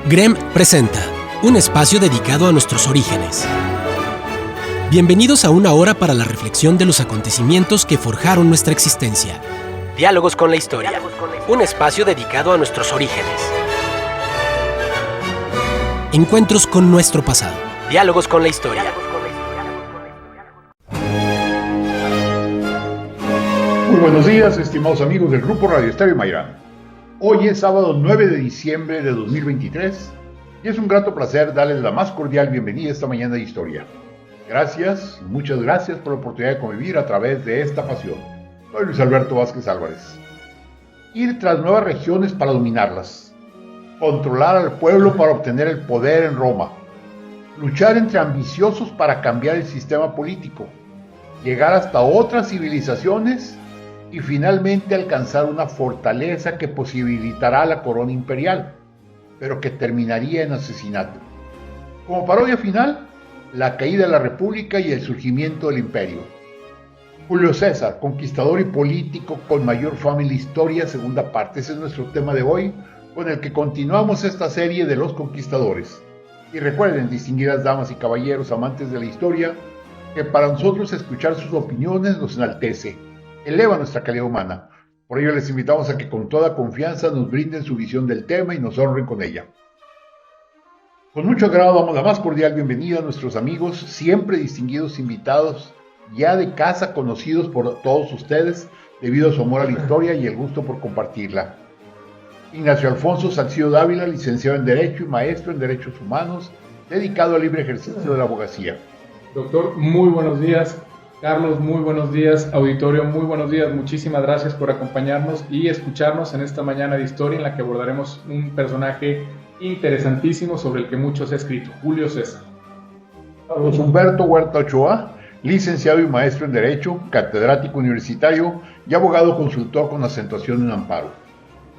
GREM presenta un espacio dedicado a nuestros orígenes. Bienvenidos a una hora para la reflexión de los acontecimientos que forjaron nuestra existencia. Diálogos con la historia. Un espacio dedicado a nuestros orígenes. Encuentros con nuestro pasado. Diálogos con la historia. Muy buenos días, estimados amigos del Grupo Radio Estéreo Mairán. Hoy es sábado 9 de diciembre de 2023 y es un grato placer darles la más cordial bienvenida esta mañana de historia. Gracias, muchas gracias por la oportunidad de convivir a través de esta pasión. Soy Luis Alberto Vázquez Álvarez. Ir tras nuevas regiones para dominarlas. Controlar al pueblo para obtener el poder en Roma. Luchar entre ambiciosos para cambiar el sistema político. Llegar hasta otras civilizaciones y finalmente alcanzar una fortaleza que posibilitará la corona imperial, pero que terminaría en asesinato. Como parodia final, la caída de la República y el surgimiento del imperio. Julio César, conquistador y político con mayor fama en la historia, segunda parte. Ese es nuestro tema de hoy, con el que continuamos esta serie de los conquistadores. Y recuerden, distinguidas damas y caballeros amantes de la historia, que para nosotros escuchar sus opiniones nos enaltece, eleva nuestra calidad humana. Por ello les invitamos a que con toda confianza nos brinden su visión del tema y nos honren con ella. Con mucho agrado damos la más cordial bienvenida a nuestros amigos, siempre distinguidos invitados, ya de casa, conocidos por todos ustedes, debido a su amor a la historia y el gusto por compartirla. Ignacio Alfonso Salcido Dávila, licenciado en Derecho y maestro en Derechos Humanos, dedicado al libre ejercicio de la abogacía. Doctor, muy buenos días. Carlos, muy buenos días. Auditorio, muy buenos días. Muchísimas gracias por acompañarnos y escucharnos en esta mañana de historia en la que abordaremos un personaje interesantísimo sobre el que mucho se ha escrito, Julio César. Carlos Humberto Huerta Ochoa, licenciado y maestro en Derecho, catedrático universitario y abogado consultor con acentuación en amparo.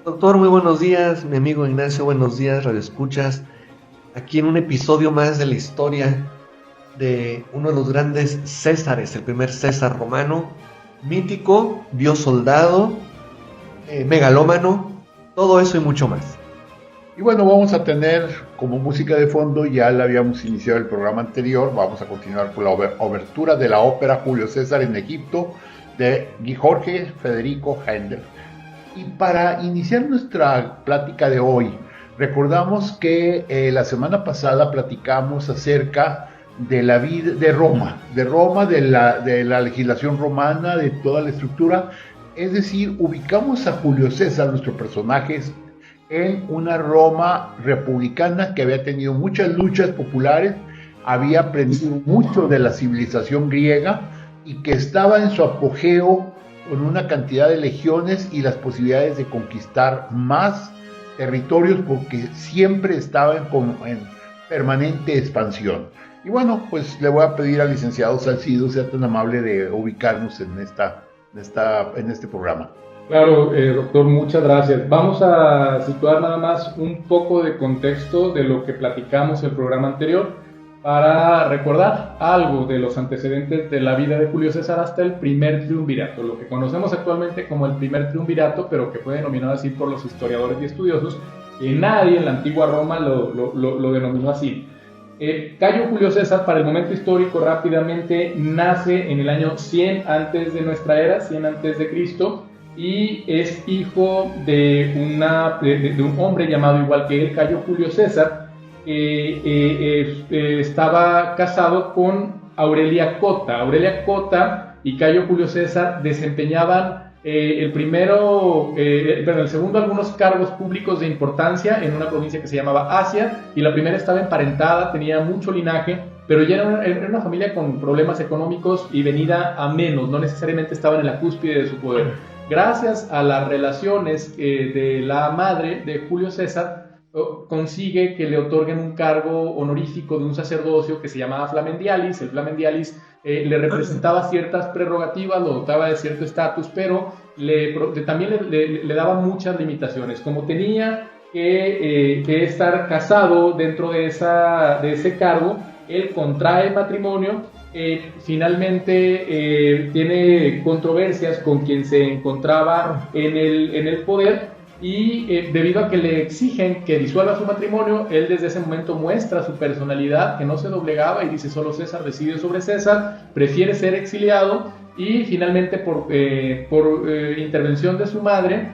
Doctor, muy buenos días. Mi amigo Ignacio, buenos días, radioescuchas. Aquí en un episodio más de la historia de uno de los grandes Césares, el primer César romano, mítico, dios soldado, megalómano, todo eso y mucho más. Y bueno, vamos a tener como música de fondo, ya la habíamos iniciado el programa anterior, vamos a continuar con la obertura de la ópera Julio César en Egipto, de Jorge Federico Händel. Y para iniciar nuestra plática de hoy, recordamos que la semana pasada platicamos acerca de la vida de Roma, de la legislación romana, de toda la estructura. Es decir, ubicamos a Julio César, nuestro personaje, en una Roma republicana que había tenido muchas luchas populares, había aprendido mucho de la civilización griega y que estaba en su apogeo con una cantidad de legiones y las posibilidades de conquistar más territorios porque siempre estaba en permanente expansión. Y bueno, pues le voy a pedir al licenciado Salcido sea tan amable de ubicarnos en este programa. Claro, doctor, muchas gracias. Vamos a situar nada más un poco de contexto de lo que platicamos en el programa anterior para recordar algo de los antecedentes de la vida de Julio César hasta el primer triunvirato, lo que conocemos actualmente como el primer triunvirato, pero que fue denominado así por los historiadores y estudiosos, que nadie en la antigua Roma lo denominó así. Cayo Julio César, para el momento histórico, rápidamente nace en el año 100 antes de nuestra era, 100 antes de Cristo, y es hijo de un hombre llamado igual que él, Cayo Julio César, que estaba casado con Aurelia Cota. Aurelia Cota y Cayo Julio César desempeñaban el segundo algunos cargos públicos de importancia en una provincia que se llamaba Asia, y la primera estaba emparentada, tenía mucho linaje, pero ya era una familia con problemas económicos y venida a menos, no necesariamente estaban en la cúspide de su poder. Gracias a las relaciones de la madre de Julio César, consigue que le otorguen un cargo honorífico de un sacerdocio que se llamaba Flamendialis. El Flamendialis le representaba ciertas prerrogativas, lo dotaba de cierto estatus, pero también le daba muchas limitaciones. Como tenía que estar casado dentro de ese cargo, él contrae matrimonio, finalmente tiene controversias con quien se encontraba en el poder, y debido a que le exigen que disuelva su matrimonio, él desde ese momento muestra su personalidad, que no se doblegaba y dice solo César decide sobre César, prefiere ser exiliado y finalmente por intervención de su madre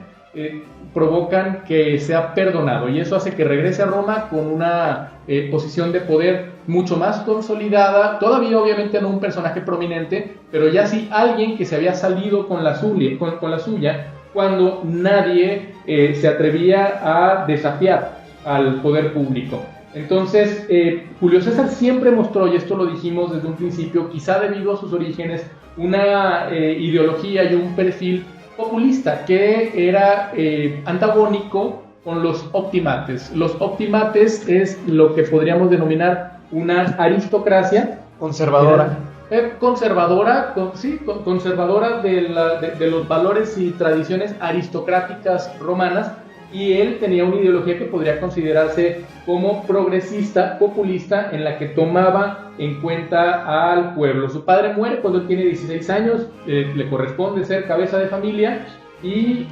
provocan que sea perdonado, y eso hace que regrese a Roma con una posición de poder mucho más consolidada, todavía obviamente no un personaje prominente, pero ya sí alguien que se había salido con la suya cuando nadie se atrevía a desafiar al poder público. Entonces, Julio César siempre mostró, y esto lo dijimos desde un principio, quizá debido a sus orígenes, una ideología y un perfil populista que era antagónico con los optimates. Los optimates es lo que podríamos denominar una aristocracia Conservadora. Conservadora de los valores y tradiciones aristocráticas romanas, y él tenía una ideología que podría considerarse como progresista, populista, en la que tomaba en cuenta al pueblo. Su padre muere cuando él tiene 16 años, le corresponde ser cabeza de familia, y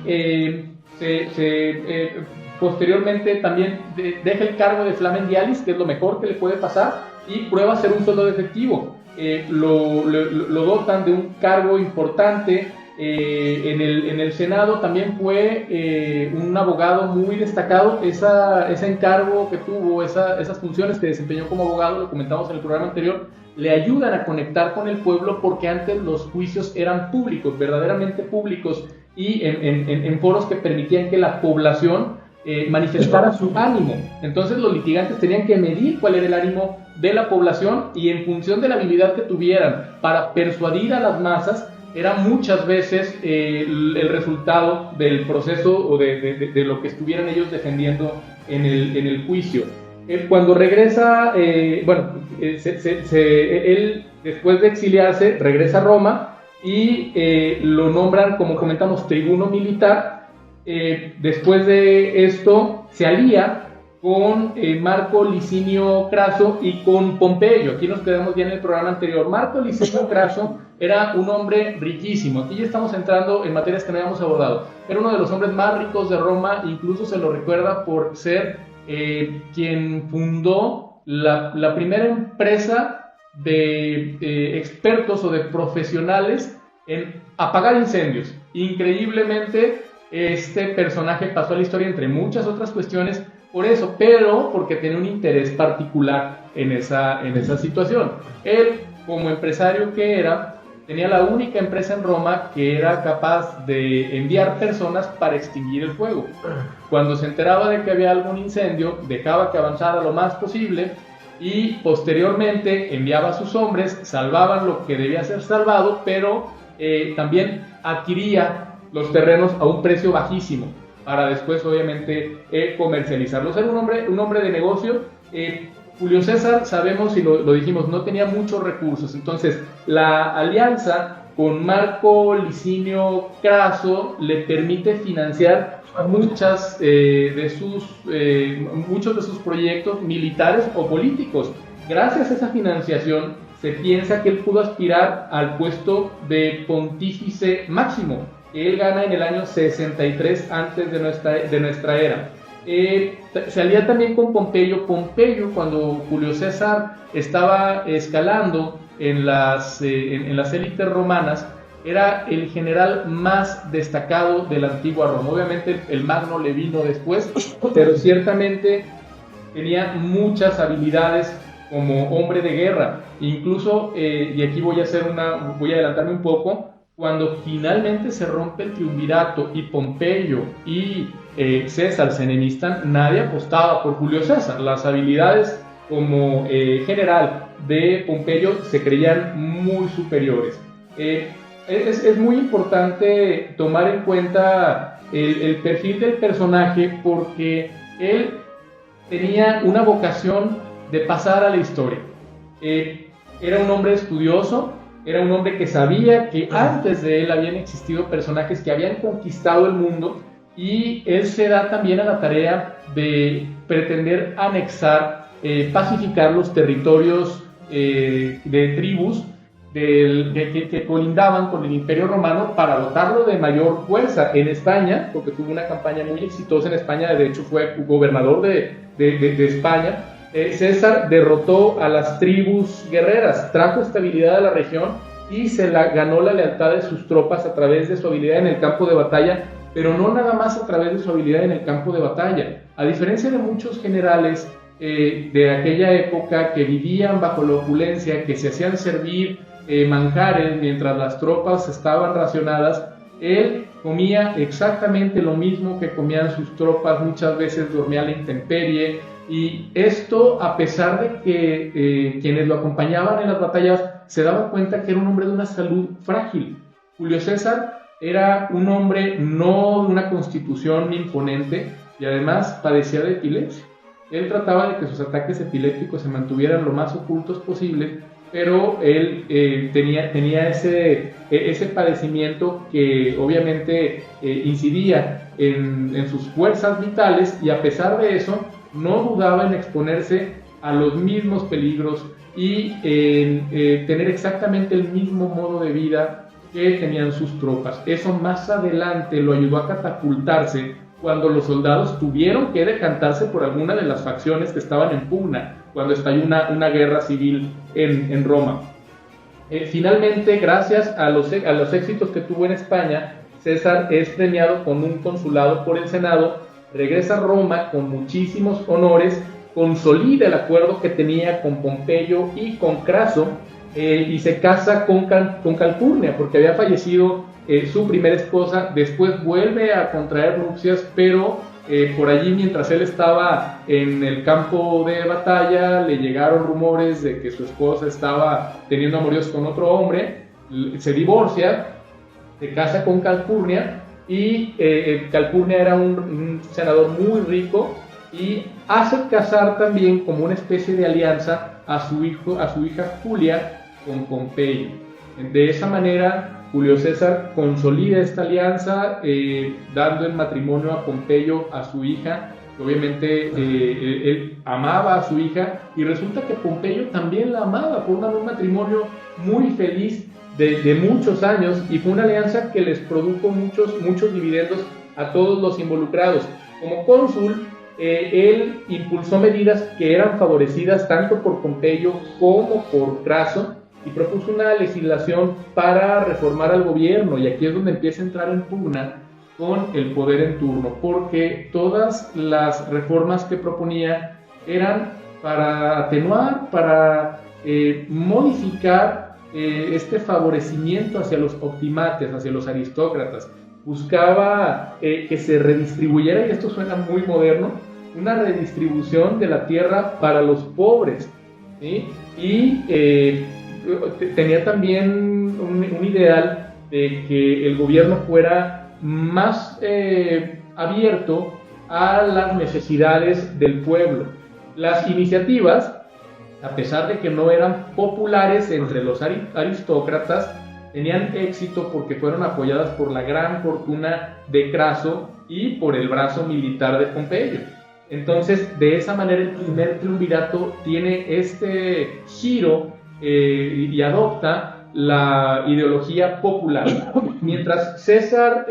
posteriormente también deja el cargo de Flamen Dialis, que es lo mejor que le puede pasar, y prueba a ser un soldado efectivo. Lo dotan de un cargo importante en el Senado. También fue un abogado muy destacado. Ese encargo que tuvo, esas funciones que desempeñó como abogado, lo comentamos en el programa anterior, le ayudan a conectar con el pueblo, porque antes los juicios eran públicos, verdaderamente públicos, y en foros que permitían que la población manifestara su ánimo. Entonces los litigantes tenían que medir cuál era el ánimo de la población, y en función de la habilidad que tuvieran para persuadir a las masas, era muchas veces el resultado del proceso o de lo que estuvieran ellos defendiendo en el juicio. Cuando regresa, él después de exiliarse regresa a Roma y lo nombran, como comentamos, tribuno militar. Después de esto se alía con Marco Licinio Craso y con Pompeyo. Aquí nos quedamos ya en el programa anterior. Marco Licinio Craso era un hombre riquísimo. Aquí ya estamos entrando en materias que no habíamos abordado. Era uno de los hombres más ricos de Roma, incluso se lo recuerda por ser quien fundó la primera empresa de expertos o de profesionales en apagar incendios. Increíblemente, este personaje pasó a la historia, entre muchas otras cuestiones, por eso, pero porque tenía un interés particular en esa situación. Él, como empresario que era, tenía la única empresa en Roma que era capaz de enviar personas para extinguir el fuego. Cuando se enteraba de que había algún incendio, dejaba que avanzara lo más posible y posteriormente enviaba a sus hombres, salvaban lo que debía ser salvado, pero también adquiría los terrenos a un precio bajísimo para después obviamente comercializarlos. Era un hombre de negocio. Julio César, sabemos y lo dijimos, no tenía muchos recursos. Entonces la alianza con Marco Licinio Craso le permite financiar muchos de sus proyectos militares o políticos. Gracias a esa financiación se piensa que él pudo aspirar al puesto de pontífice máximo, que él gana en el año 63 antes de nuestra era. Se alía también con Pompeyo. Pompeyo, cuando Julio César estaba escalando en las élites romanas, era el general más destacado de la antigua Roma. Obviamente el Magno le vino después, pero ciertamente tenía muchas habilidades como hombre de guerra. Incluso, y aquí voy a adelantarme un poco, cuando finalmente se rompe el triunvirato y Pompeyo y César se enemistan, nadie apostaba por Julio César. Las habilidades como general de Pompeyo se creían muy superiores. Es muy importante tomar en cuenta el perfil del personaje, porque él tenía una vocación de pasar a la historia. Era un hombre estudioso, era un hombre que sabía que antes de él habían existido personajes que habían conquistado el mundo, y él se da también a la tarea de pretender anexar, pacificar los territorios de tribus que colindaban con el Imperio Romano para dotarlo de mayor fuerza en España, porque tuvo una campaña muy exitosa en España, de hecho fue gobernador de España. César derrotó a las tribus guerreras, trajo estabilidad a la región y ganó la lealtad de sus tropas a través de su habilidad en el campo de batalla, pero no nada más a través de su habilidad en el campo de batalla. A diferencia de muchos generales de aquella época que vivían bajo la opulencia, que se hacían servir manjares mientras las tropas estaban racionadas, él comía exactamente lo mismo que comían sus tropas, muchas veces dormía a la intemperie, y esto a pesar de que quienes lo acompañaban en las batallas se daban cuenta que era un hombre de una salud frágil. Julio César era un hombre no de una constitución imponente y además padecía de epilepsia. Él trataba de que sus ataques epilépticos se mantuvieran lo más ocultos posible, pero él tenía ese padecimiento que obviamente incidía en sus fuerzas vitales, y a pesar de eso no dudaba en exponerse a los mismos peligros y en tener exactamente el mismo modo de vida que tenían sus tropas. Eso más adelante lo ayudó a catapultarse cuando los soldados tuvieron que decantarse por alguna de las facciones que estaban en pugna, cuando estalló una guerra civil en Roma. Finalmente, gracias a los éxitos que tuvo en España, César es premiado con un consulado por el Senado, regresa a Roma con muchísimos honores, consolida el acuerdo que tenía con Pompeyo y con Craso, y se casa con Calpurnia, porque había fallecido su primera esposa. Después vuelve a contraer nupcias, pero por allí, mientras él estaba en el campo de batalla, le llegaron rumores de que su esposa estaba teniendo amoríos con otro hombre, se divorcia, se casa con Calpurnia, y Calpurnia era un senador muy rico y hace casar también como una especie de alianza a su hija Julia con Pompeyo. De esa manera Julio César consolida esta alianza, dando en matrimonio a Pompeyo a su hija. Obviamente él amaba a su hija, y resulta que Pompeyo también la amaba. Fue un matrimonio muy feliz de muchos años, y fue una alianza que les produjo muchos dividendos a todos los involucrados. Como cónsul, él impulsó medidas que eran favorecidas tanto por Pompeyo como por Craso, y propuso una legislación para reformar al gobierno, y aquí es donde empieza a entrar en pugna con el poder en turno, porque todas las reformas que proponía eran para atenuar, para modificar este favorecimiento hacia los optimates, hacia los aristócratas. Buscaba que se redistribuyera, y esto suena muy moderno, una redistribución de la tierra para los pobres, ¿sí? Y tenía también un ideal de que el gobierno fuera más abierto a las necesidades del pueblo. Las iniciativas, a pesar de que no eran populares entre los aristócratas, tenían éxito porque fueron apoyadas por la gran fortuna de Craso y por el brazo militar de Pompeyo. Entonces, de esa manera, el primer triunvirato tiene este giro y adopta la ideología popular. Mientras César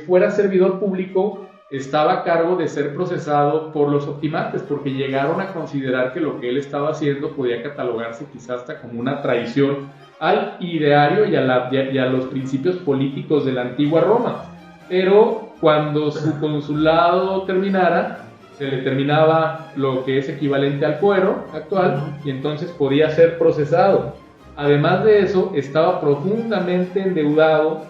fuera servidor público, estaba a cargo de ser procesado por los optimates, porque llegaron a considerar que lo que él estaba haciendo podía catalogarse quizás hasta como una traición al ideario y a los principios políticos de la antigua Roma. Pero cuando su consulado terminara, se le terminaba lo que es equivalente al fuero actual, y entonces podía ser procesado. Además de eso, estaba profundamente endeudado,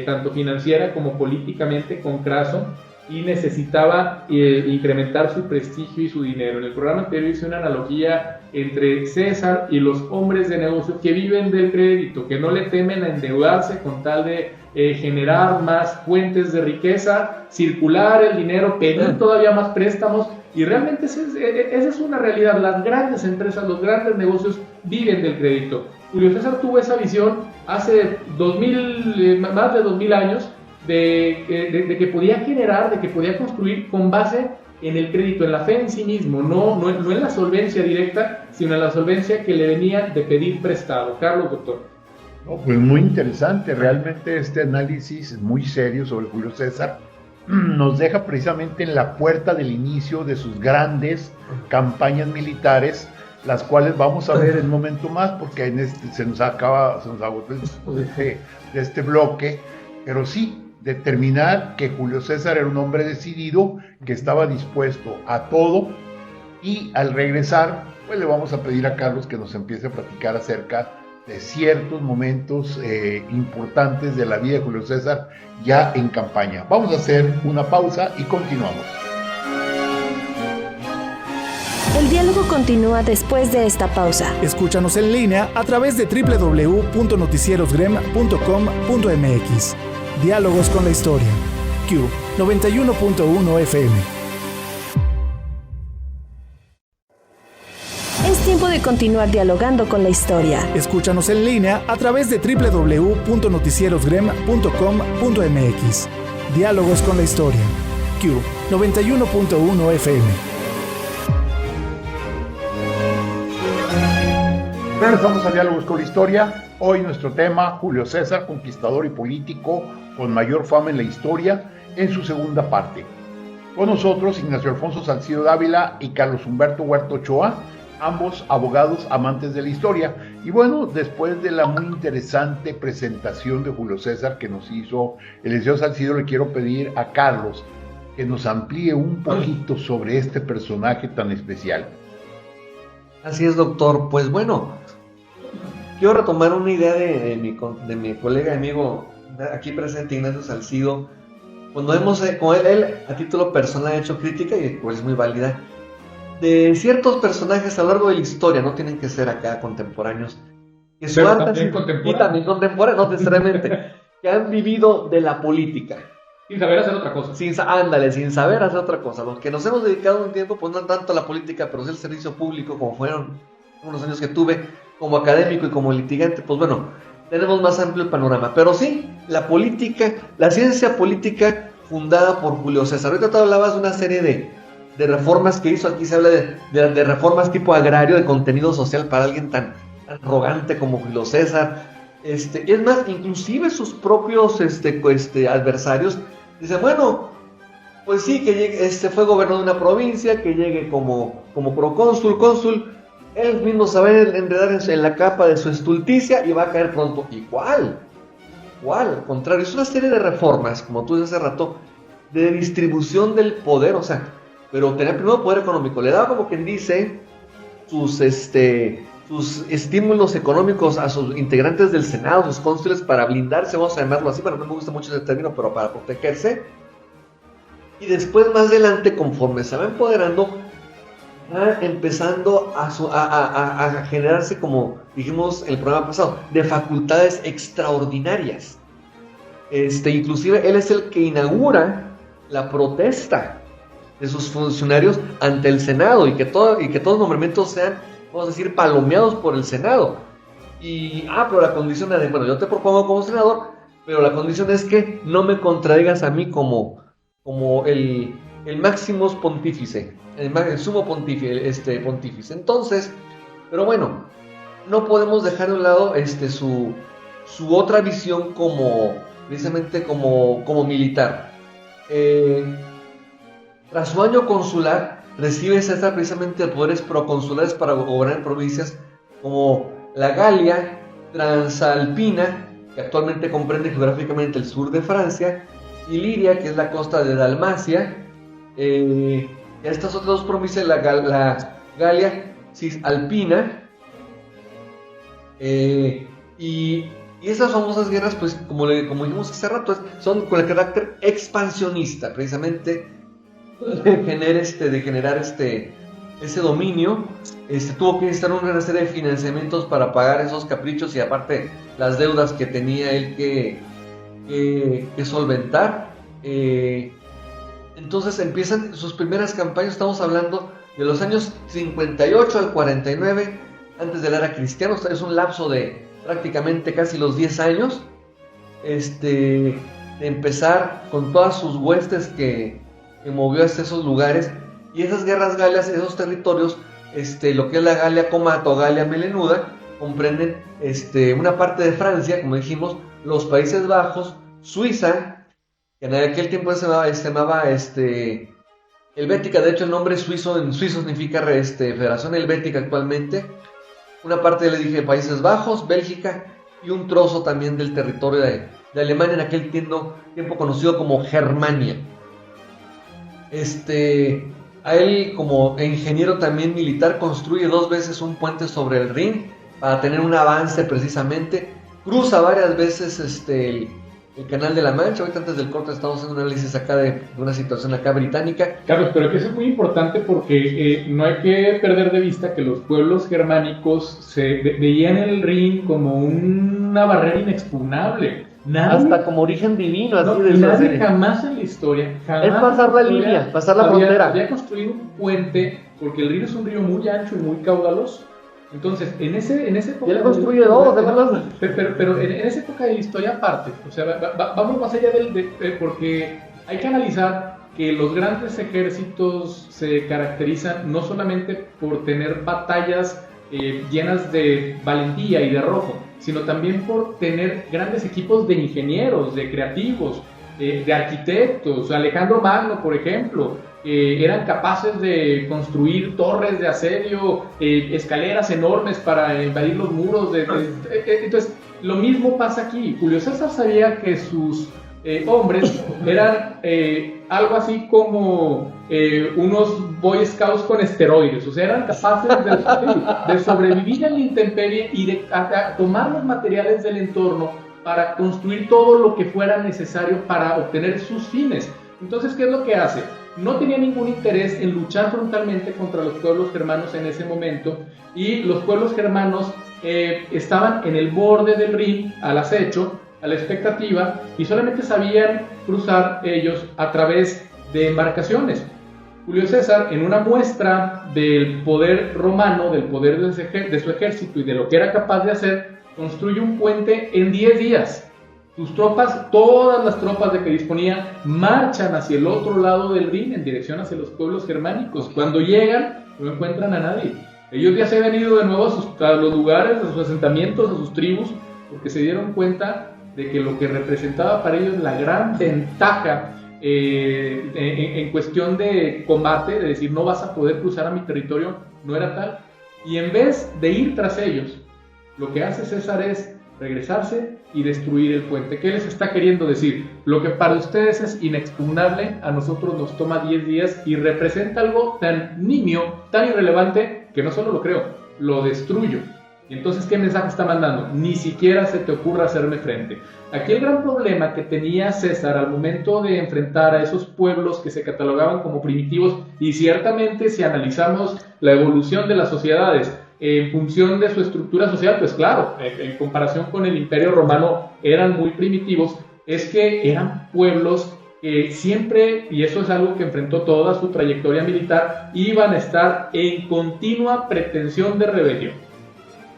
tanto financiera como políticamente, con Craso, y necesitaba incrementar su prestigio y su dinero. En el programa anterior hice una analogía entre César y los hombres de negocio que viven del crédito, que no le temen a endeudarse con tal de generar más fuentes de riqueza, circular el dinero, pedir todavía más préstamos, y realmente esa es una realidad. Las grandes empresas, los grandes negocios viven del crédito. Julio César tuvo esa visión hace más de 2000 años, de que podía generar, de que podía construir con base en el crédito, en la fe en sí mismo, no en la solvencia directa, sino en la solvencia que le venía de pedir prestado. Carlos, doctor. Oh, pues muy interesante, realmente este análisis muy serio sobre Julio César nos deja precisamente en la puerta del inicio de sus grandes campañas militares, las cuales vamos a ver en un momento más, porque se nos agotó el tiempo de este bloque, pero sí, determinar que Julio César era un hombre decidido, que estaba dispuesto a todo, y al regresar, pues le vamos a pedir a Carlos que nos empiece a platicar acerca de ciertos momentos importantes de la vida de Julio César ya en campaña. Vamos a hacer una pausa y continuamos. El diálogo continúa después de esta pausa. Escúchanos en línea a través de www.noticierosgrem.com.mx. Diálogos con la historia. Q 91.1 FM. Es tiempo de continuar dialogando con la historia. Escúchanos en línea a través de www.noticierosgrem.com.mx. Diálogos con la historia. Q 91.1 FM. Regresamos a Diálogos con la Historia. Hoy nuestro tema, Julio César, conquistador y político con mayor fama en la historia, en su segunda parte. Con nosotros Ignacio Alfonso Salcido Dávila y Carlos Humberto Huerta Ochoa, ambos abogados amantes de la historia. Y bueno, después de la muy interesante presentación de Julio César que nos hizo el licenciado Salcido, le quiero pedir a Carlos que nos amplíe un poquito sobre este personaje tan especial. Así es, doctor. Pues bueno, quiero retomar una idea de mi colega y amigo aquí presente, Ignacio Salcido. Cuando hemos, con él a título personal ha hecho crítica, y pues es muy válida, de ciertos personajes a lo largo de la historia, no tienen que ser acá contemporáneos, que su alta y también contemporáneos, no necesariamente, que han vivido de la política. Sin saber hacer otra cosa. Sin saber hacer otra cosa. Los que nos hemos dedicado un tiempo, pues no tanto a la política, pero sí al servicio público, como fueron unos años que tuve, como académico y como litigante, pues bueno, tenemos más amplio el panorama. Pero sí, la política, la ciencia política fundada por Julio César. Ahorita tú hablabas de una serie de reformas que hizo. Aquí se habla de reformas tipo agrario, de contenido social para alguien tan arrogante como Julio César. Es más, inclusive sus propios adversarios dicen, bueno, pues sí, que llegue, fue gobernador de una provincia, que llegue como cónsul, él mismo se va a enredar en la capa de su estulticia y va a caer pronto. Igual, al contrario, es una serie de reformas, como tú dices hace rato, de distribución del poder, o sea, pero tenía primero poder económico, le daba, como quien dice, sus estímulos económicos a sus integrantes del Senado, sus cónsules, para blindarse, vamos a llamarlo así, bueno, no me gusta mucho ese término, pero para protegerse. Y después, más adelante, conforme se va empoderando, va empezando a generarse, como dijimos en el programa pasado, de facultades extraordinarias. Inclusive él es el que inaugura la protesta de sus funcionarios ante el Senado, y que todos los nombramientos sean, vamos a decir, palomeados por el Senado. Pero la condición es de, bueno, yo te propongo como senador, pero la condición es que no me contradigas a mí como el máximo pontífice, el sumo pontífice. Entonces, pero bueno, no podemos dejar de un lado su otra visión precisamente como militar. Tras su año consular, recibe César precisamente poderes proconsulares para gobernar provincias como la Galia Transalpina, que actualmente comprende geográficamente el sur de Francia, y Liria, que es la costa de Dalmacia. Estas otras dos provincias, la Galia Cisalpina, y esas famosas guerras, pues como dijimos hace rato, son con el carácter expansionista, precisamente de generar ese dominio. Tuvo que necesitar una serie de financiamientos para pagar esos caprichos, y aparte las deudas que tenía él que solventar. Entonces empiezan sus primeras campañas. Estamos hablando de los años 58 al 49 antes de la era cristiana. O sea, es un lapso de prácticamente casi los 10 años de empezar con todas sus huestes que movió hasta esos lugares. Y esas guerras galias, esos territorios, lo que es la Galia Comato, Galia Melenuda, comprenden una parte de Francia, como dijimos, los Países Bajos, Suiza, que en aquel tiempo se llamaba Helvética. De hecho, el nombre suizo en suizo significa Federación Helvética actualmente. Una parte, le dije, Países Bajos, Bélgica, y un trozo también del territorio de Alemania, en aquel tiempo conocido como Germania. A él, como ingeniero también militar, construye 2 veces un puente sobre el Rin para tener un avance precisamente. Cruza varias veces el Canal de la Mancha. Ahorita, antes del corte, estamos haciendo un análisis acá de una situación acá británica. Carlos, pero que eso es muy importante porque no hay que perder de vista que los pueblos germánicos se veían el Rin como una barrera inexpugnable. Hasta como origen divino, así de nadie jamás en la historia, es pasar la línea, pasar la frontera. Había construido un puente, porque el Rin es un río muy ancho y muy caudaloso. Entonces, en ese época... Y él construye 2, además. Pero en esa época de la historia aparte, o sea, vamos más allá porque hay que analizar que los grandes ejércitos se caracterizan no solamente por tener batallas llenas de valentía y de arrojo, sino también por tener grandes equipos de ingenieros, de creativos, de arquitectos. Alejandro Magno, por ejemplo, eran capaces de construir torres de asedio, escaleras enormes para invadir los muros. Entonces, lo mismo pasa aquí. Julio César sabía que sus hombres eran algo así como unos Boy Scouts con esteroides, o sea, eran capaces de sobrevivir en la intemperie y de tomar los materiales del entorno para construir todo lo que fuera necesario para obtener sus fines. Entonces, ¿qué es lo que hace? No tenía ningún interés en luchar frontalmente contra los pueblos germanos en ese momento, y los pueblos germanos estaban en el borde del Rin, al acecho, a la expectativa, y solamente sabían cruzar ellos a través de embarcaciones. Julio César, en una muestra del poder romano, del poder de su ejército y de lo que era capaz de hacer, construye un puente en 10 días. Sus tropas, todas las tropas de que disponía, marchan hacia el otro lado del Rin, en dirección hacia los pueblos germánicos. Cuando llegan, no encuentran a nadie. Ellos ya se habían ido de nuevo a los lugares, a sus asentamientos, a sus tribus, porque se dieron cuenta de que lo que representaba para ellos la gran ventaja en cuestión de combate, de decir, no vas a poder cruzar a mi territorio, no era tal. Y en vez de ir tras ellos, lo que hace César es regresarse y destruir el puente. ¿Qué les está queriendo decir? Lo que para ustedes es inexpugnable, a nosotros nos toma 10 días y representa algo tan nimio, tan irrelevante, que no solo lo creo, lo destruyo. Y entonces, ¿qué mensaje está mandando? Ni siquiera se te ocurra hacerme frente. Aquí el gran problema que tenía César al momento de enfrentar a esos pueblos que se catalogaban como primitivos, y ciertamente si analizamos la evolución de las sociedades en función de su estructura social, pues claro, en comparación con el Imperio Romano eran muy primitivos, es que eran pueblos que siempre, y eso es algo que enfrentó toda su trayectoria militar, iban a estar en continua pretensión de rebelión.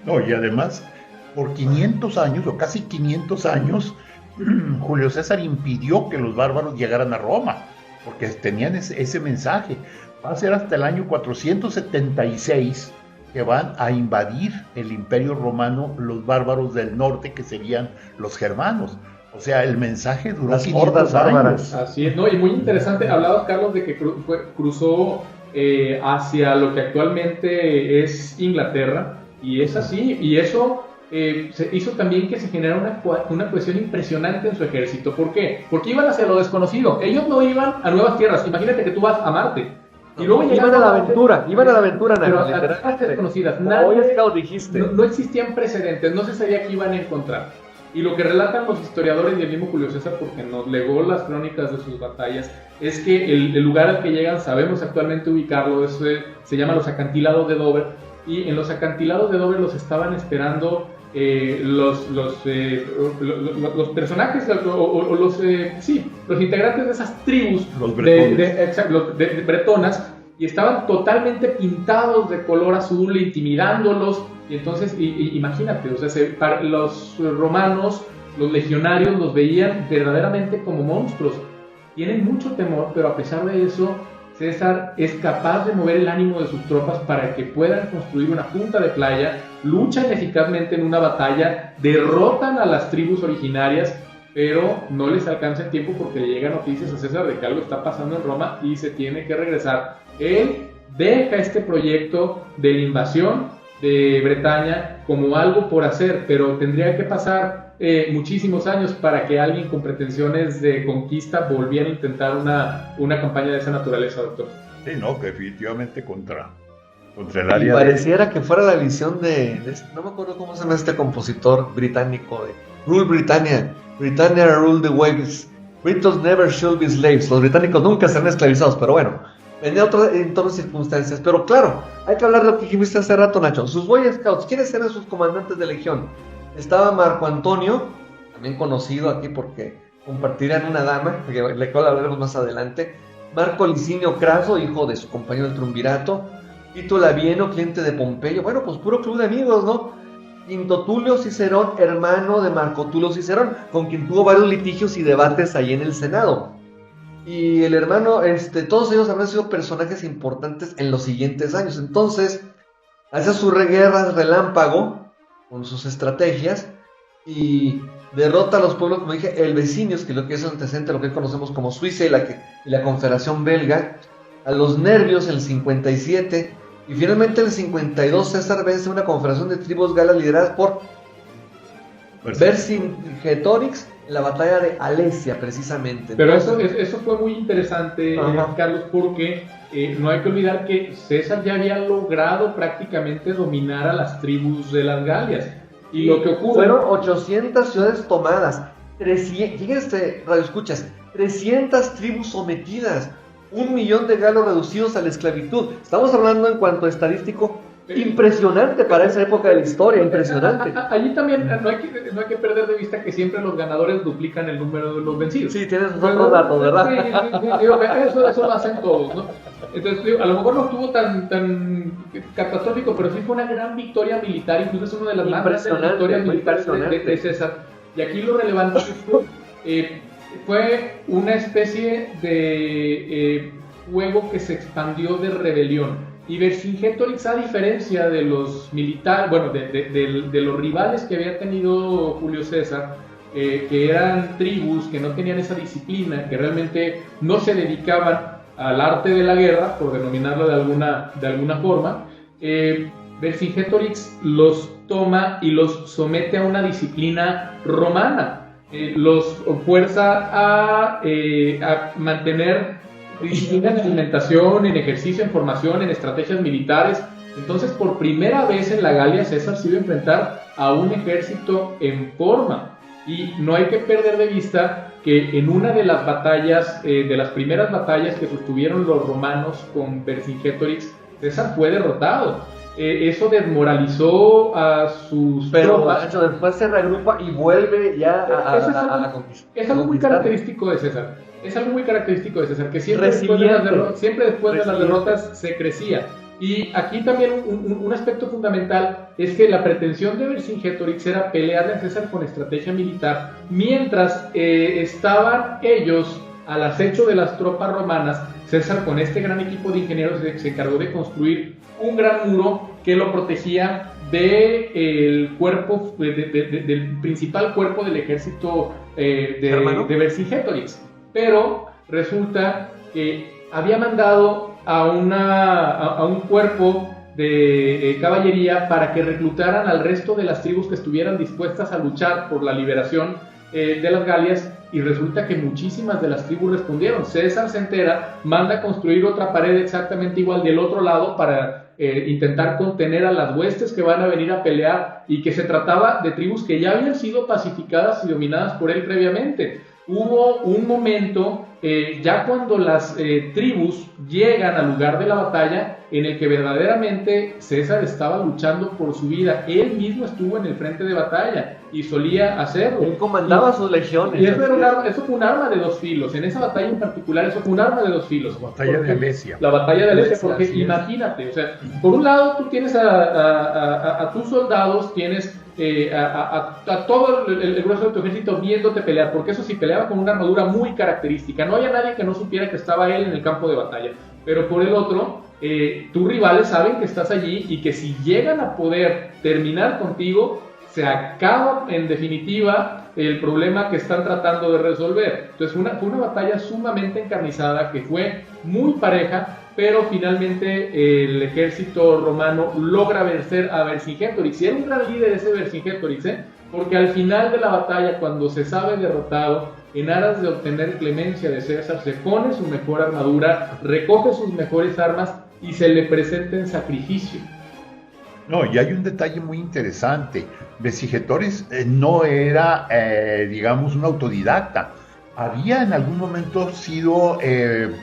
No, y además, por 500 años, o casi 500 años, Julio César impidió que los bárbaros llegaran a Roma, porque tenían ese mensaje. Va a ser hasta el año 476 que van a invadir el Imperio Romano los bárbaros del norte, que serían los germanos. O sea, el mensaje duró 500 años. Así es, ¿no? Y muy interesante, hablabas, Carlos, de que cruzó hacia lo que actualmente es Inglaterra, y es así, y eso se hizo también que se generara una cohesión impresionante en su ejército. ¿Por qué? Porque iban hacia lo desconocido. Ellos no iban a nuevas tierras. Imagínate que tú vas a Marte. Y luego iban a la aventura, pero a tierras desconocidas. No existían precedentes, no se sabía qué iban a encontrar. Y lo que relatan los historiadores y el mismo Julio César, porque nos legó las crónicas de sus batallas, es que el lugar al que llegan, sabemos actualmente ubicarlo, se llama los acantilados de Dover, y en los acantilados de Dover los estaban esperando los personajes o los integrantes de esas tribus de bretonas, y estaban totalmente pintados de color azul, intimidándolos. Y entonces, imagínate, o sea, los romanos, los legionarios los veían verdaderamente como monstruos. Tienen mucho temor, pero a pesar de eso César es capaz de mover el ánimo de sus tropas para que puedan construir una punta de playa, luchan eficazmente en una batalla, derrotan a las tribus originarias, pero no les alcanza el tiempo porque le llegan noticias a César de que algo está pasando en Roma y se tiene que regresar. Él deja este proyecto de invasión de Bretaña como algo por hacer, pero tendría que pasar muchísimos años para que alguien con pretensiones de conquista volviera a intentar una campaña de esa naturaleza, doctor. Sí, no, definitivamente contra el área. Y pareciera que fuera la visión no me acuerdo cómo se llama este compositor británico de Rule Britannia, Britannia rule the waves, Britons never should be slaves. Los británicos nunca serán esclavizados, pero bueno, en otras circunstancias. Pero claro, hay que hablar de lo que dijiste hace rato, Nacho. Sus Boy Scouts, ¿quiénes eran sus comandantes de legión? Estaba Marco Antonio, también conocido aquí porque compartirán una dama, de la cual hablaremos más adelante. Marco Licinio Craso, hijo de su compañero del triunvirato. Tito Labieno, cliente de Pompeyo. Bueno, pues puro club de amigos, ¿no? Quinto Tulio Cicerón, hermano de Marco Tulio Cicerón, con quien tuvo varios litigios y debates ahí en el Senado. Y el hermano, todos ellos habrán sido personajes importantes en los siguientes años. Entonces, hace sus guerras relámpago con sus estrategias y derrota a los pueblos, como dije, helvecinios, que es lo que es antecedente, lo que conocemos como Suiza y la Confederación Belga, a los nervios en el 57, y finalmente en el 52 César vence una confederación de tribus galas lideradas por Vercingetorix en la batalla de Alesia, precisamente. Pero eso fue muy interesante, Carlos, porque no hay que olvidar que César ya había logrado prácticamente dominar a las tribus de las Galias. Y lo que ocurre... Fueron 800 ciudades tomadas, 300, fíjense, radioescuchas, 300 tribus sometidas, 1 millón de galos reducidos a la esclavitud. Estamos hablando en cuanto a estadístico impresionante para esa época de la historia, impresionante. Allí también no hay que perder de vista que siempre los ganadores duplican el número de los vencidos. Sí, tienes otros datos, ¿verdad? Sí, eso lo hacen todos, ¿no? Entonces, a lo mejor no estuvo tan catastrófico, pero sí fue una gran victoria militar, incluso es una de las más grandes victorias militares de César. Y aquí lo relevante es que fue una especie de juego que se expandió de rebelión. Y Vercingetorix, a diferencia de los militares, bueno, de los rivales que había tenido Julio César, que eran tribus que no tenían esa disciplina, que realmente no se dedicaban al arte de la guerra, por denominarlo de alguna forma, Vercingetorix los toma y los somete a una disciplina romana, los fuerza a mantener disciplina en alimentación, en ejercicio, en formación, en estrategias militares. Entonces, por primera vez en la Galia, César se iba a enfrentar a un ejército en forma. Y no hay que perder de vista que en una de las batallas, de las primeras batallas que sostuvieron los romanos con Vercingetorix, César fue derrotado. Eso desmoralizó a sus tropas. Pero después se reagrupa y vuelve ya a conquistar. Es algo muy característico de César. Es algo muy característico de César, que siempre después de las derrotas se crecía. Y aquí también un aspecto fundamental es que la pretensión de Vercingetorix era pelearle a César con estrategia militar, mientras estaban ellos al acecho de las tropas romanas. César, con este gran equipo de ingenieros, se encargó de construir un gran muro que lo protegía del cuerpo, del principal cuerpo del ejército de Vercingetorix. Pero resulta que había mandado a un cuerpo de caballería para que reclutaran al resto de las tribus que estuvieran dispuestas a luchar por la liberación de las Galias, y resulta que muchísimas de las tribus respondieron. César se entera, manda construir otra pared exactamente igual del otro lado para intentar contener a las huestes que van a venir a pelear, y que se trataba de tribus que ya habían sido pacificadas y dominadas por él previamente. Hubo un momento, ya cuando las tribus llegan al lugar de la batalla, en el que verdaderamente César estaba luchando por su vida. Él mismo estuvo en el frente de batalla y solía hacerlo. Él comandaba sus legiones. Y eso fue un arma de dos filos. En esa batalla en particular, eso fue un arma de dos filos. La batalla de Alesia. La batalla de Alesia, porque imagínate, o sea, por un lado tú tienes a tus soldados, tienes a todo el grueso de tu ejército viéndote pelear, porque eso sí, peleaba con una armadura muy característica. No había nadie que no supiera que estaba él en el campo de batalla. pero por el otro, tus rivales saben que estás allí y que si llegan a poder terminar contigo, se acaba en definitiva el problema que están tratando de resolver. Entonces fue una batalla sumamente encarnizada, que fue muy pareja, pero finalmente el ejército romano logra vencer a Vercingetorix. Y era un gran líder ese Vercingetorix, porque al final de la batalla, cuando se sabe derrotado, en aras de obtener clemencia de César, se pone su mejor armadura, recoge sus mejores armas y se le presenta en sacrificio. No, y hay un detalle muy interesante. Vercingetorix no era, digamos, un autodidacta. Había en algún momento sido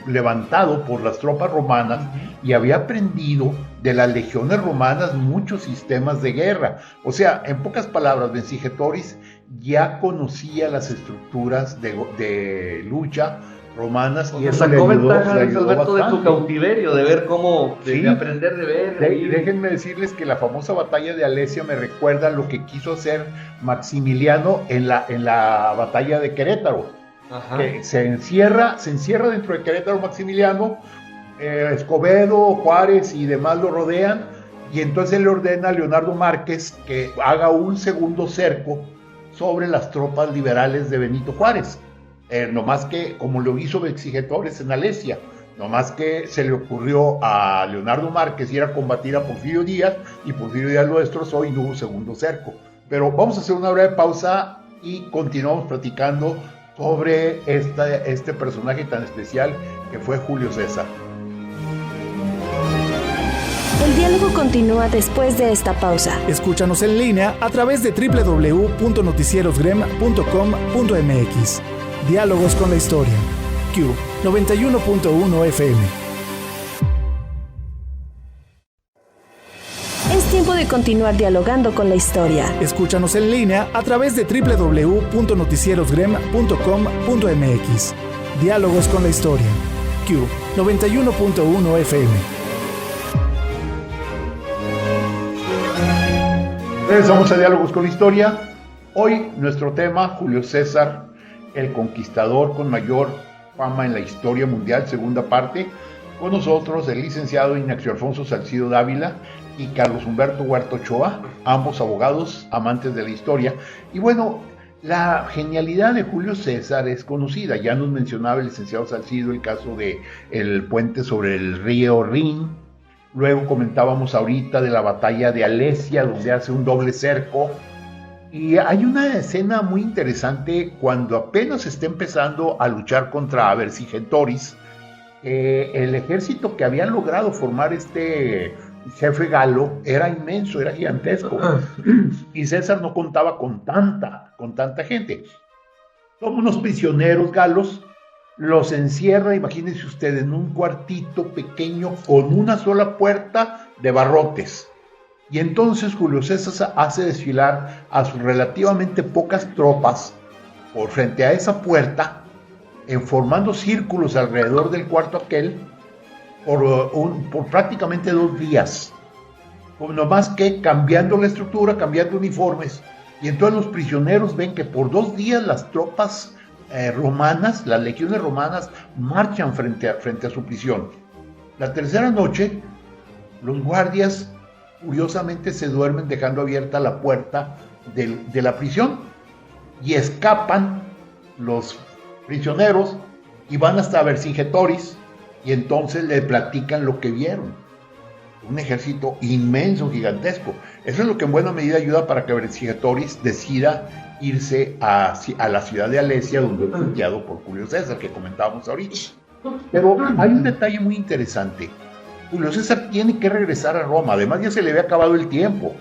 levantado por las tropas romanas y había aprendido de las legiones romanas muchos sistemas de guerra. O sea, en pocas palabras, Vercingetorix ya conocía las estructuras de lucha romanas, y eso sacó le ayudó Alberto, de su bastante. cautiverio, de ver cómo, Sí. de aprender de ver. Déjenme decirles que la famosa batalla de Alesia me recuerda lo que quiso hacer Maximiliano en la batalla de Querétaro. Ajá. Que se encierra dentro de Querétaro Maximiliano, Escobedo, Juárez y demás lo rodean, y entonces él le ordena a Leonardo Márquez que haga un segundo cerco sobre las tropas liberales de Benito Juárez. No más que, como lo hizo Vercingetorix en Alesia, no más que se le ocurrió a Leonardo Márquez ir a combatir a Porfirio Díaz, y Porfirio Díaz lo destrozó y no hubo segundo cerco. Pero vamos a hacer una breve pausa y continuamos platicando sobre este personaje tan especial que fue Julio César. El diálogo continúa después de esta pausa. Escúchanos en línea a través de www.noticierosgrem.com.mx. Diálogos con la historia. Q 91.1 FM. Es tiempo de continuar dialogando con la historia. Escúchanos en línea a través de www.noticierosgrem.com.mx. Diálogos con la historia. Q 91.1 FM. Regresamos a Diálogos con la Historia. Hoy nuestro tema, Julio César, el conquistador con mayor fama en la historia mundial, segunda parte. Con nosotros el licenciado Ignacio Alfonso Salcido Dávila y Carlos Humberto Huerta Ochoa, ambos abogados, amantes de la historia. Y bueno, la genialidad de Julio César es conocida. Ya nos mencionaba el licenciado Salcido el caso de el puente sobre el río Rin. Luego comentábamos ahorita de la batalla de Alesia, donde hace un doble cerco. Y hay una escena muy interesante cuando apenas está empezando a luchar contra Vercingetorix. El ejército que había logrado formar este jefe galo era inmenso, era gigantesco. Y César no contaba con tanta gente. Toma unos prisioneros galos, los encierra, imagínense ustedes, en un cuartito pequeño con una sola puerta de barrotes. Y entonces Julio César hace desfilar a sus relativamente pocas tropas por frente a esa puerta, formando círculos alrededor del cuarto aquel por prácticamente 2 días. No más que cambiando la estructura, cambiando uniformes. Y entonces los prisioneros ven que por 2 días las tropas romanas, las legiones romanas, marchan frente a su prisión. La tercera noche, los guardias curiosamente se duermen dejando abierta la puerta de la prisión, y escapan los prisioneros y van hasta Vercingetorix, y entonces le platican lo que vieron. Un ejército inmenso, gigantesco. Eso es lo que en buena medida ayuda para que Vercingetorix decida irse a la ciudad de Alesia, donde fue sitiado por Julio César, que comentábamos ahorita. Pero hay un detalle muy interesante. Julio César tiene que regresar a Roma. Además, ya se le había acabado el tiempo.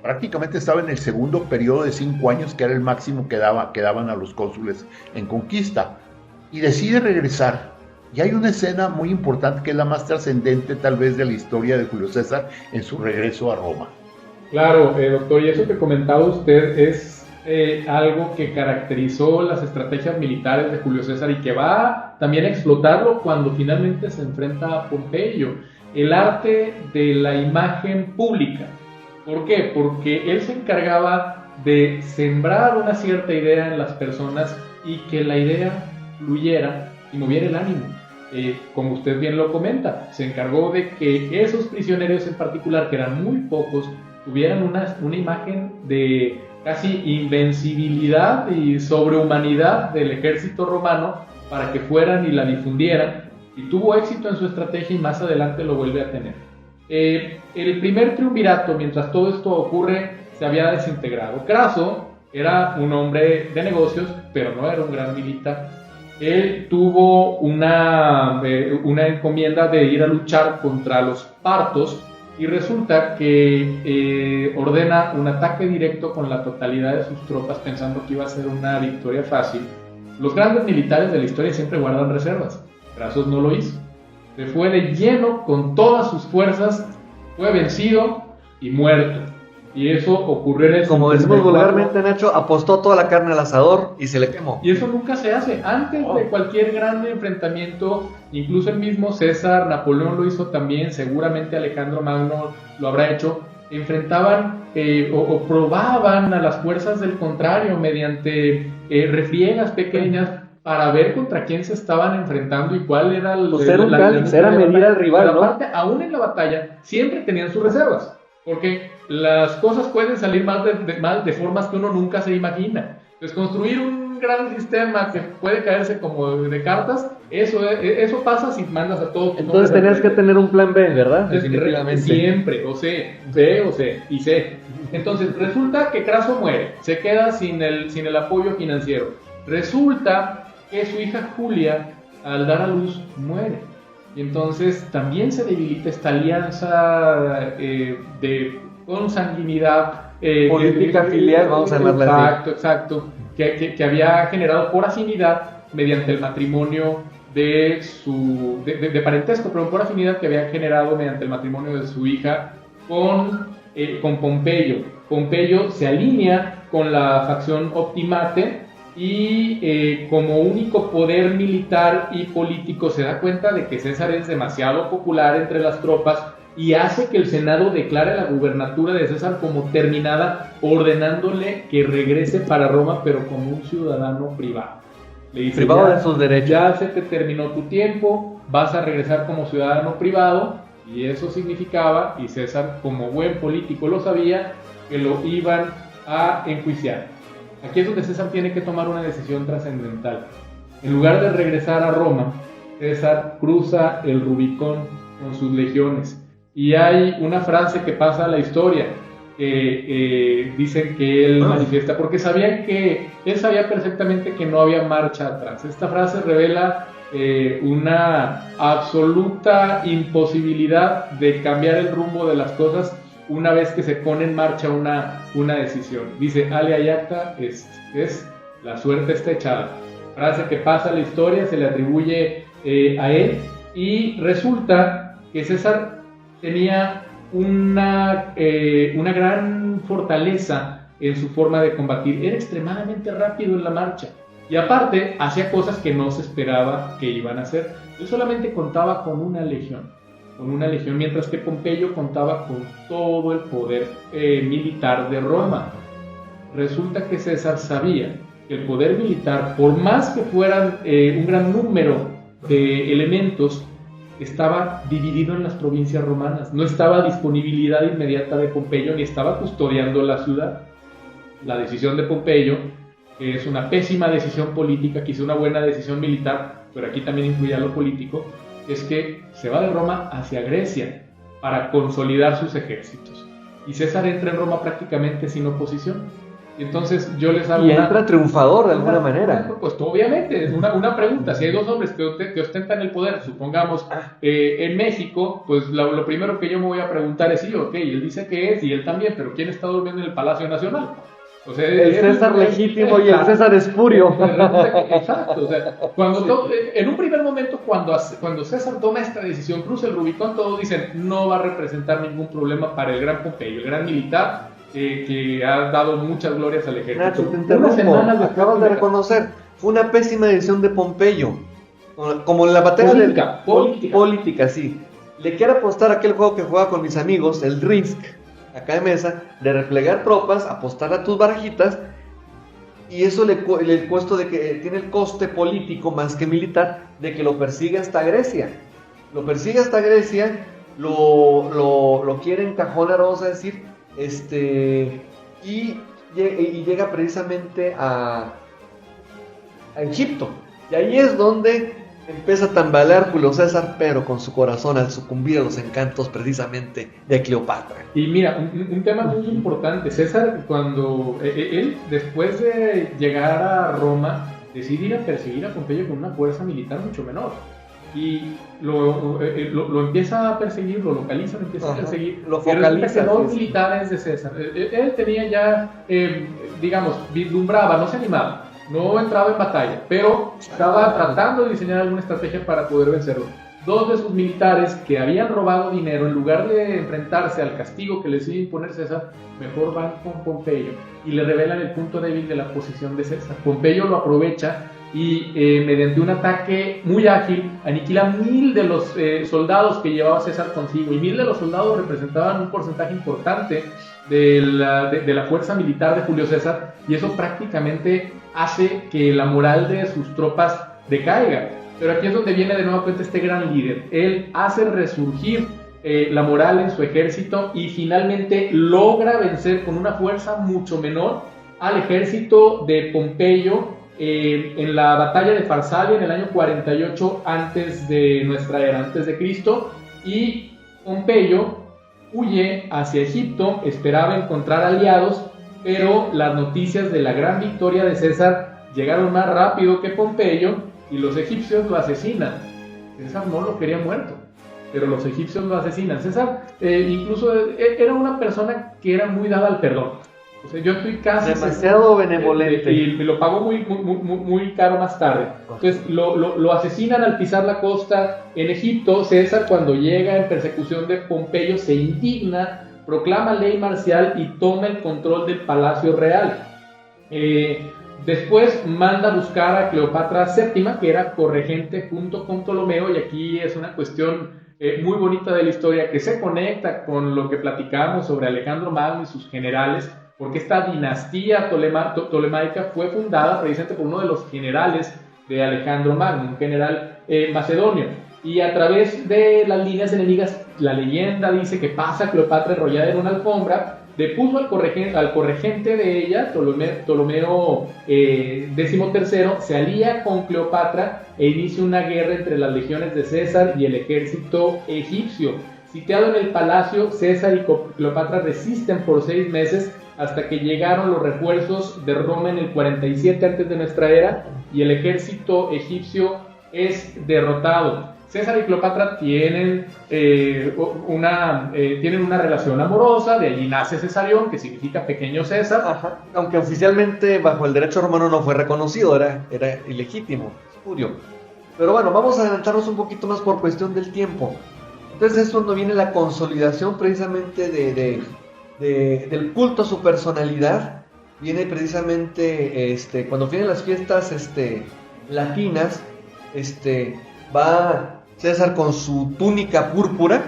Prácticamente estaba en el segundo periodo de 5 años, que era el máximo que daban a los cónsules en conquista. Y decide regresar. Y hay una escena muy importante, que es la más trascendente tal vez de la historia de Julio César en su regreso a Roma. Claro, doctor, y eso que comentaba usted es algo que caracterizó las estrategias militares de Julio César y que va también a explotarlo cuando finalmente se enfrenta a Pompeyo. El arte de la imagen pública. ¿Por qué? Porque él se encargaba de sembrar una cierta idea en las personas y que la idea fluyera y moviera el ánimo. como usted bien lo comenta, se encargó de que esos prisioneros en particular, que eran muy pocos, tuvieran una imagen de casi invencibilidad y sobrehumanidad del ejército romano para que fueran y la difundieran, y tuvo éxito en su estrategia y más adelante lo vuelve a tener. El primer triunvirato, mientras todo esto ocurre, se había desintegrado. Craso era un hombre de negocios, pero no era un gran militar. Él tuvo una encomienda de ir a luchar contra los partos y resulta que ordena un ataque directo con la totalidad de sus tropas pensando que iba a ser una victoria fácil. Los grandes militares de la historia siempre guardan reservas. Craso no lo hizo. Se fue de lleno con todas sus fuerzas, fue vencido y muerto. Y eso ocurrió en el Como decimos vulgarmente, Nacho, apostó toda la carne al asador y se le quemó. Y eso nunca se hace. Antes de cualquier gran enfrentamiento, incluso el mismo César, Napoleón lo hizo también, seguramente Alejandro Magno lo habrá hecho, enfrentaban o probaban a las fuerzas del contrario mediante refriegas pequeñas para ver contra quién se estaban enfrentando y cuál era era medir al rival, pero ¿no? aparte, aún en la batalla, siempre tenían sus reservas, porque las cosas pueden salir mal de formas que uno nunca se imagina. Entonces, construir un gran sistema que puede caerse como de cartas, eso pasa si mandas a todos. Entonces tenías que tener un plan B, ¿verdad? Definitivamente. Siempre, C. Entonces, resulta que Craso muere, se queda sin el apoyo financiero. Resulta que su hija Julia, al dar a luz, muere. Y entonces también se debilita esta alianza de consanguinidad política filial, vamos a llamarla así. Exacto, que había generado por afinidad mediante el matrimonio de parentesco, pero por afinidad que había generado mediante el matrimonio de su hija con Pompeyo. Pompeyo se alinea con la facción Optimate y como único poder militar y político se da cuenta de que César es demasiado popular entre las tropas y hace que el Senado declare la gubernatura de César como terminada, ordenándole que regrese para Roma, pero como un ciudadano privado. Le dice, privado de sus derechos. Ya se te terminó tu tiempo, vas a regresar como ciudadano privado, y eso significaba, y César como buen político lo sabía, que lo iban a enjuiciar. Aquí es donde César tiene que tomar una decisión trascendental. En lugar de regresar a Roma, César cruza el Rubicón con sus legiones. Y hay una frase que pasa a la historia, que dicen que él manifiesta, porque él sabía perfectamente que no había marcha atrás. Esta frase revela una absoluta imposibilidad de cambiar el rumbo de las cosas una vez que se pone en marcha una decisión. Dice, alea iacta es la suerte está echada. Frase que pasa a la historia, se le atribuye a él, y resulta que César tenía una gran fortaleza en su forma de combatir. Era extremadamente rápido en la marcha y aparte hacía cosas que no se esperaba que iban a hacer. Él solamente contaba con una legión, mientras que Pompeyo contaba con todo el poder militar de Roma. Resulta que César sabía que el poder militar, por más que fueran un gran número de elementos, estaba dividido en las provincias romanas. No estaba a disponibilidad inmediata de Pompeyo, ni estaba custodiando la ciudad. La decisión de Pompeyo, que es una pésima decisión política, quizá una buena decisión militar, pero aquí también influía lo político, es que se va de Roma hacia Grecia para consolidar sus ejércitos. Y César entra en Roma prácticamente sin oposición. Entonces yo les hago entra triunfador de alguna manera. Pues obviamente, es una pregunta. Si hay dos hombres que ostentan el poder, supongamos en México, pues lo primero que yo me voy a preguntar es, sí, ok, él dice que es, y él también, pero ¿quién está durmiendo en el Palacio Nacional? O sea, el César legítimo y el César espurio. Exacto, o sea, en un primer momento cuando César toma esta decisión, cruza el Rubicón, todos dicen, no va a representar ningún problema para el gran Pompeyo, el gran militar que ha dado muchas glorias al ejército. Nacho, te interrumpo, acabas de reconocer, fue una pésima decisión de Pompeyo, como en la batalla política, sí. Le quiero apostar a aquel juego que juega con mis amigos, el Risk, acá de mesa, de replegar tropas, apostar a tus barajitas y eso el costo de que tiene el coste político más que militar de que lo persigue hasta Grecia. Lo persigue hasta Grecia, lo quiere encajonar, vamos a decir, y llega precisamente a Egipto. Y ahí es donde empieza a tambalear Julio César, pero con su corazón al sucumbir a los encantos precisamente de Cleopatra. Y mira, un tema muy importante. César, cuando él, después de llegar a Roma, decide ir a perseguir a Pompeyo con una fuerza militar mucho menor. Y lo empieza a perseguir, lo localiza, lo empieza a perseguir. Lo focaliza. Los militares de César. Él tenía ya, digamos, vislumbraba, no se animaba. No entraba en batalla, pero estaba tratando de diseñar alguna estrategia para poder vencerlo. Dos de sus militares que habían robado dinero, en lugar de enfrentarse al castigo que les iba a imponer César, mejor van con Pompeyo y le revelan el punto débil de la posición de César. Pompeyo lo aprovecha y mediante un ataque muy ágil aniquila 1000 de los soldados que llevaba César consigo, y 1000 de los soldados representaban un porcentaje importante de la fuerza militar de Julio César, y eso prácticamente hace que la moral de sus tropas decaiga. Pero aquí es donde viene de nuevo cuenta este gran líder. Él hace resurgir la moral en su ejército y finalmente logra vencer con una fuerza mucho menor al ejército de Pompeyo en la batalla de Farsalia en el año 48 antes de nuestra era, antes de Cristo. Y Pompeyo huye hacia Egipto, esperaba encontrar aliados, pero las noticias de la gran victoria de César llegaron más rápido que Pompeyo y los egipcios lo asesinan. César no lo quería muerto, pero los egipcios lo asesinan. César incluso era una persona que era muy dada al perdón. O sea, yo estoy casi demasiado benevolente y me lo pagó muy caro más tarde. Entonces lo asesinan al pisar la costa en Egipto. César, cuando llega en persecución de Pompeyo, se indigna, proclama ley marcial y toma el control del palacio real. Después manda a buscar a Cleopatra VII, que era corregente junto con Ptolomeo, y aquí es una cuestión muy bonita de la historia que se conecta con lo que platicamos sobre Alejandro Magno y sus generales, porque esta dinastía tolemaica fue fundada precisamente por uno de los generales de Alejandro Magno, un general macedonio. Y a través de las líneas enemigas, la leyenda dice que pasa Cleopatra enrollada en una alfombra, depuso al corregente de ella, Ptolomeo XIII, se alía con Cleopatra e inicia una guerra entre las legiones de César y el ejército egipcio. Sitiado en el palacio, César y Cleopatra resisten por 6 meses hasta que llegaron los refuerzos de Roma en el 47 antes de nuestra era y el ejército egipcio es derrotado. César y Cleopatra tienen una relación amorosa, de allí nace Cesarión, que significa pequeño César. Ajá. Aunque oficialmente bajo el derecho romano no fue reconocido, era ilegítimo, espurio. Pero bueno, vamos a adelantarnos un poquito más por cuestión del tiempo. Entonces es cuando viene la consolidación precisamente del culto a su personalidad. Viene precisamente cuando vienen las fiestas latinas, va César con su túnica púrpura,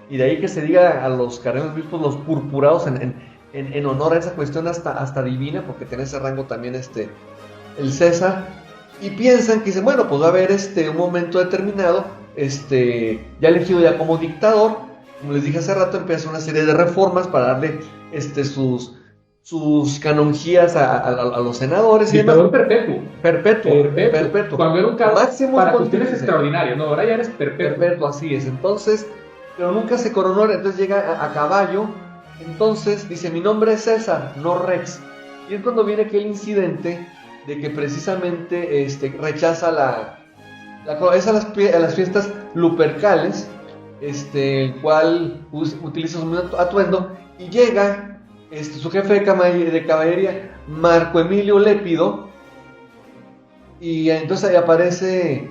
y de ahí que se diga a los cardenales obispos los purpurados en honor a esa cuestión hasta divina, porque tiene ese rango también el César, y piensan que dicen, bueno, pues va a haber un momento determinado, ya elegido ya como dictador, como les dije hace rato, empieza una serie de reformas para darle sus canonjías a los senadores. Dictador perpetuo. Perpetuo. Cuando era un cargo máximo para cuestiones extraordinarias, no, ahora ya eres perpetuo. Así es. Entonces, pero nunca se coronó, entonces llega a caballo. Entonces dice, mi nombre es César, no Rex. Y es cuando viene aquel incidente de que precisamente rechaza es a las fiestas lupercales, el cual utiliza su atuendo, y llega su jefe de caballería, Marco Emilio Lépido, y entonces ahí aparece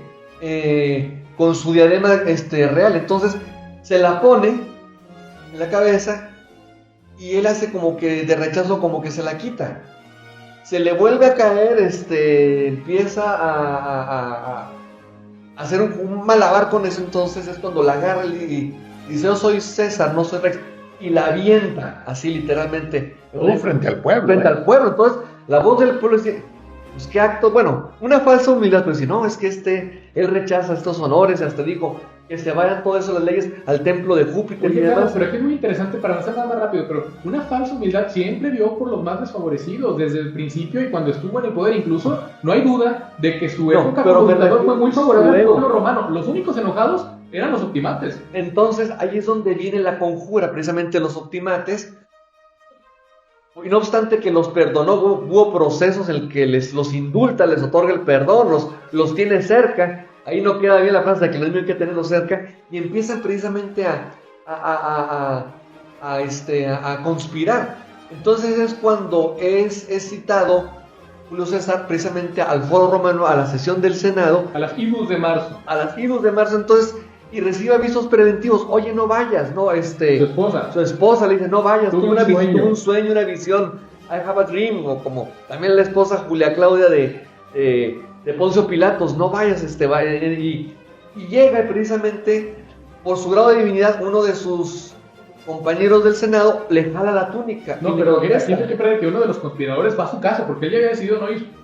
con su diadema real. Entonces se la pone en la cabeza y él hace como que de rechazo, como que se la quita, se le vuelve a caer, empieza a hacer un malabar con eso. Entonces es cuando la agarra y dice, yo soy César, no soy Rex, y la avienta así literalmente frente al pueblo. Frente al pueblo. Entonces la voz del pueblo dice, pues qué acto, bueno, una falsa humildad, pero si no, es que él rechaza estos honores, hasta dijo que se vayan todas esas leyes al templo de Júpiter. Oye, y demás. pero aquí es muy interesante, para no ser nada más rápido, pero una falsa humildad siempre vio por los más desfavorecidos desde el principio, y cuando estuvo en el poder incluso, no hay duda de que su época como dictador fue muy favorable al pueblo romano. Los únicos enojados eran los optimates. Entonces ahí es donde viene la conjura, precisamente los optimates. Y no obstante que los perdonó, hubo procesos en el que los indulta, les otorga el perdón, los tiene cerca. Ahí no queda bien la frase de que los hay que tenerlos cerca, y empiezan precisamente a conspirar. Entonces es cuando es citado Julio César precisamente al foro romano, a la sesión del Senado, a las idus de marzo. Entonces, y recibe avisos preventivos. Oye, no vayas, ¿no? Su esposa le dice, no vayas, tuve un sueño, una visión, I have a dream, o como también la esposa Julia Claudia de Poncio Pilatos, no vayas, y llega precisamente por su grado de divinidad, uno de sus compañeros del Senado le jala la túnica. No, pero era siempre que uno de los conspiradores va a su casa, porque él ya había decidido no ir.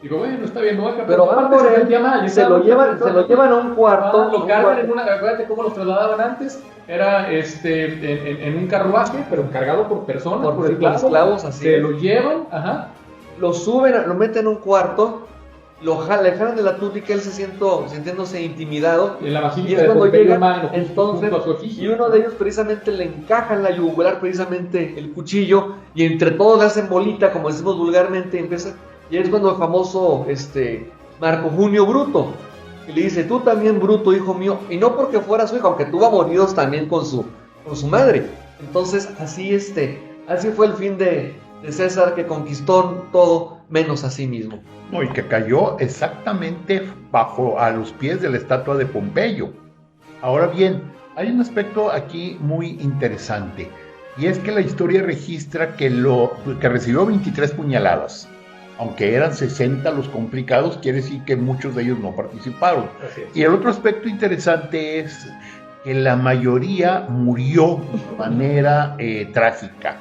Digo, bueno, está bien, no va a pero van por él, se lo llevan a un cuarto. Lo cargan en una, acuérdate cómo los trasladaban antes, era en un carruaje, pero cargado por personas, por esclavos, así. Se lo llevan, lo suben, lo meten en un cuarto, le jalan de la túnica, él sintiéndose intimidado. En la basílica y es cuando llega, entonces, y uno de ellos precisamente le encaja en la yugular precisamente el cuchillo, y entre todos le hacen bolita, como decimos vulgarmente, y empieza. Y es cuando el famoso Marco Junio Bruto, que le dice, tú también, Bruto, hijo mío, y no porque fuera su hijo, aunque tuvo amoríos también con su madre. Entonces así fue el fin de César, que conquistó todo menos a sí mismo. No, y que cayó exactamente a los pies de la estatua de Pompeyo. Ahora bien, hay un aspecto aquí muy interesante, y es que la historia registra que recibió 23 puñaladas. Aunque eran 60 los complicados, quiere decir que muchos de ellos no participaron. Y el otro aspecto interesante es que la mayoría murió de manera trágica.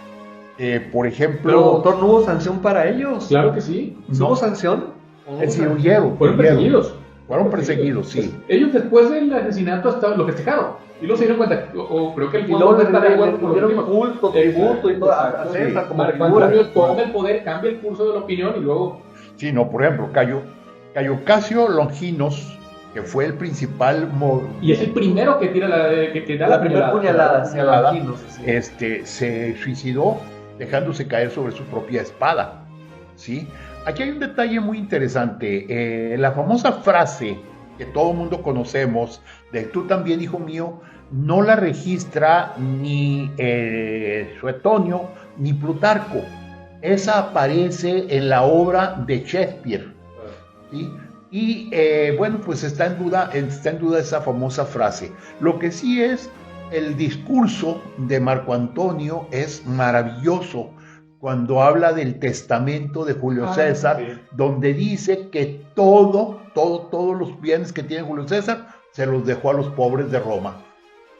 Por ejemplo... Pero, doctor, ¿no hubo sanción para ellos? Claro que sí. ¿No hubo sanción? Sí, huyeron. Fueron perseguidos. Fueron perseguidos, sí. Ellos después del asesinato hasta lo festejaron. Y luego se dieron cuenta, creo que el pueblo no está de acuerdo con los culto, tributo y todo. Marco Antonio toma el poder, cambia el curso de la opinión y luego... Sí, no, por ejemplo, Cayo Casio Longinos, que fue el principal... Y es el primero que tira la primera puñalada. Se suicidó dejándose caer sobre su propia espada, ¿sí? Aquí hay un detalle muy interesante. La famosa frase que todo el mundo conocemos, de tú también, hijo mío, no la registra ni Suetonio ni Plutarco. Esa aparece en la obra de Shakespeare, ¿sí? Y bueno, pues está en duda esa famosa frase. Lo que sí es, el discurso de Marco Antonio es maravilloso cuando habla del testamento de Julio César, sí, donde dice que todos los bienes que tiene Julio César se los dejó a los pobres de Roma.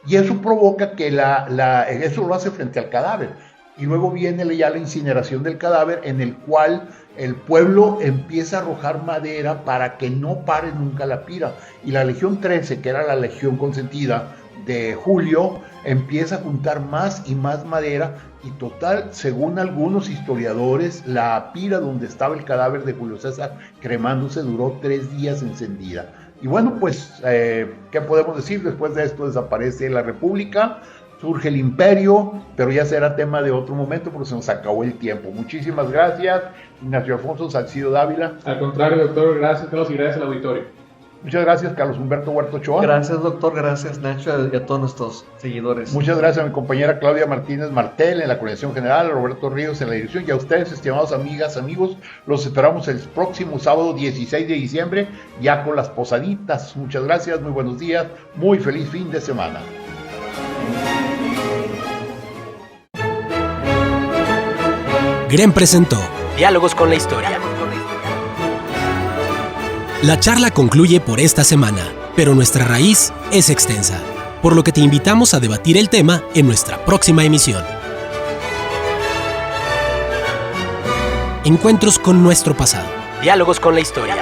Y eso provoca que eso lo hace frente al cadáver. Y luego viene ya la incineración del cadáver, en el cual el pueblo empieza a arrojar madera para que no pare nunca la pira. Y la Legión 13, que era la legión consentida de Julio, empieza a juntar más y más madera, y total, según algunos historiadores, la pira donde estaba el cadáver de Julio César cremándose duró 3 días encendida. Y bueno, pues, ¿qué podemos decir? Después de esto desaparece la República, surge el Imperio, pero ya será tema de otro momento porque se nos acabó el tiempo. Muchísimas gracias, Ignacio Alfonso Salcido Dávila. Al contrario, doctor, gracias, Carlos, y gracias al auditorio. Muchas gracias, Carlos Humberto Huerta Ochoa. Gracias, doctor, gracias, Nacho, y a todos nuestros seguidores. Muchas gracias a mi compañera Claudia Martínez Martel en la coordinación general, a Roberto Ríos en la dirección, y a ustedes, estimados amigas, amigos, los esperamos el próximo sábado 16 de diciembre, ya con las posaditas. Muchas gracias, muy buenos días, muy feliz fin de semana. GREM presentó Diálogos con la Historia. La charla concluye por esta semana, pero nuestra raíz es extensa, por lo que te invitamos a debatir el tema en nuestra próxima emisión. Encuentros con nuestro pasado. Diálogos con la historia.